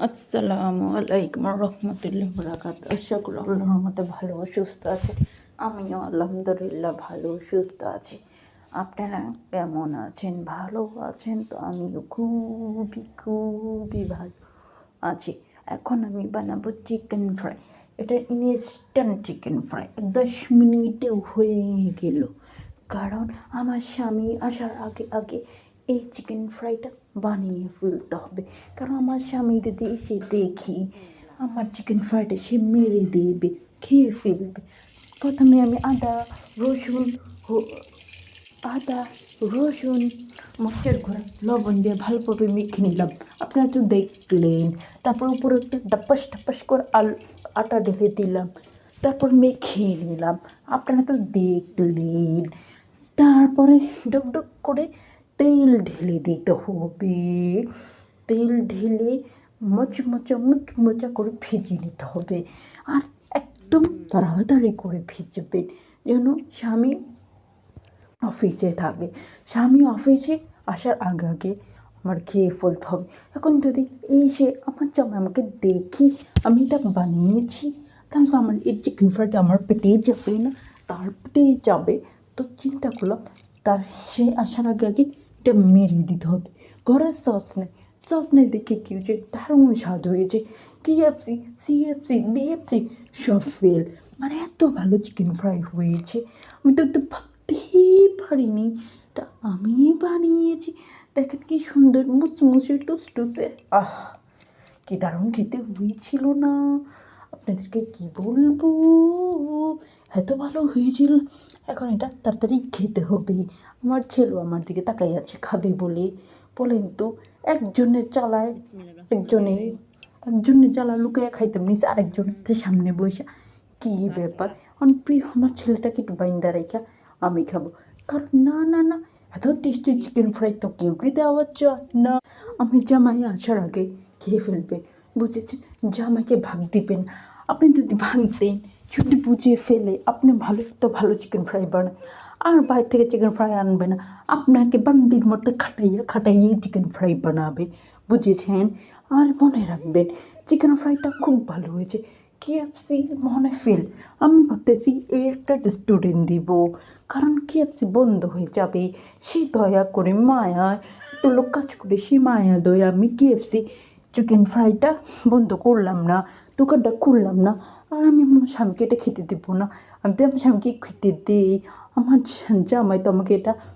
আসসালামু আলাইকুম রহমতুল্লাহ বরাকাত। আশা করি আল্লাহর মতো ভালো ও সুস্থ আছে। আমিও আলহামদুলিল্লাহ ভালো সুস্থ আছি। আপনারা কেমন আছেন? ভালো আছেন তো? আমিও খুবই খুবই ভালো আছি। এখন আমি বানাবো চিকেন ফ্রাই। এটা ইনস্ট্যান্ট চিকেন ফ্রাই, 10 মিনিটেও হয়ে গেল। কারণ আমার স্বামী আসার আগে আগে এই চিকেন ফ্রাইটা বানিয়ে ফেলতে হবে। কারণ আমার স্বামী যদি এসে দেখি আমার চিকেন ফ্রাইটা, সে মেরে দেবে, খেয়ে ফেলবে। প্রথমে আমি আদা রসুন মরিচের গুঁড়া লবণ দিয়ে ভালোভাবে মেখে নিলাম। আপনারা তো দেখলেন। তারপর উপরে একটা ডাপ্পাস করে আটা ঢেলে দিলাম। তারপর মেখে নিলাম। আপনারা তো দেখলেন। তারপরে ডুক করে তেল ঢেলে দিতে হবে। তেল ঢেলে মুচমোচা করে ভেজে নিতে হবে। আর একদম তাড়াতাড়ি করে ভেজবেন, যেন স্বামী অফিসে থাকে। স্বামী অফিসে আসার আগে আগে আমার খেয়ে ফেলতে হবে। এখন যদি এসে আমার জামাই আমাকে দেখি আমি এটা বানিয়েছি, তাহলে তো আমার এই চিকেন ফ্রাইটা আমার পেটেই যাবে না, তার পেটেই যাবে। তো চিন্তা করলাম তার সে আসার আগে আগে এটা মেরে দিতে হবে। ঘরের সস নেই দেখে কি হয়েছে, দারুণ স্বাদ হয়েছে। KFC, CFC, BFC সব ফেল। মানে এত ভালো চিকেন ফ্রাই হয়েছে, আমি তো ভাবতেই পারিনি এটা আমি বানিয়েছি। দেখেন কি সুন্দর মুচমুচে টুসটুসে, কি দারুণ খেতে হয়েছিল না? আপনাদেরকে কি বলবো, এত ভালো হয়েছিল। এখন এটা তাড়াতাড়ি খেতে হবে। আমার ছেলেও আমার দিকে তাকাই আছে খাবে বলে। বলেন তো, একজনের চালা লুকিয়ে খাইতাম নিচে, আরেকজনের সামনে বসে। কী ব্যাপার? আমার ছেলেটাকে একটু বাইন্দা রেখা আমি খাবো। কারণ না, এত টেস্টি চিকেন ফ্রাই তো কেউ দেওয়া যায় না। আমি জামাই আসার আগে খেয়ে ফেলবে, বুঝেছেন? জামাইকে ভাগ দিবেন। আপনি যদি ভাগ দেন, যদি বুঝিয়ে ফেলে আপনি ভালো চিকেন ফ্রাই বানান, আর বাইরে থেকে চিকেন ফ্রাই আনবে না, আপনাকে বান্দির মতো খাটাইয়ে চিকেন ফ্রাই বানাবে, বুঝেছেন? আর মনে রাখবেন, চিকেন ফ্রাইটা খুব ভালো হয়েছে। KFC মনে ফেল। আমি ভাবতেছি এর একটা রেস্টুরেন্ট দিব, কারণ KFC বন্ধ হয়ে যাবে। সে দয়া করে মায়ায় তো লোক কাজ করে, সে মায়া দয়া আমি KFC চিকেন ফ্রাইটা বন্ধ করলাম না, দোকানটা খুললাম না। আর আমি আমার স্বামীকে এটা খেতে দেবো না। আমি তো আমার স্বামীকে খেতে দিই। আমার জামাই তো আমাকে এটা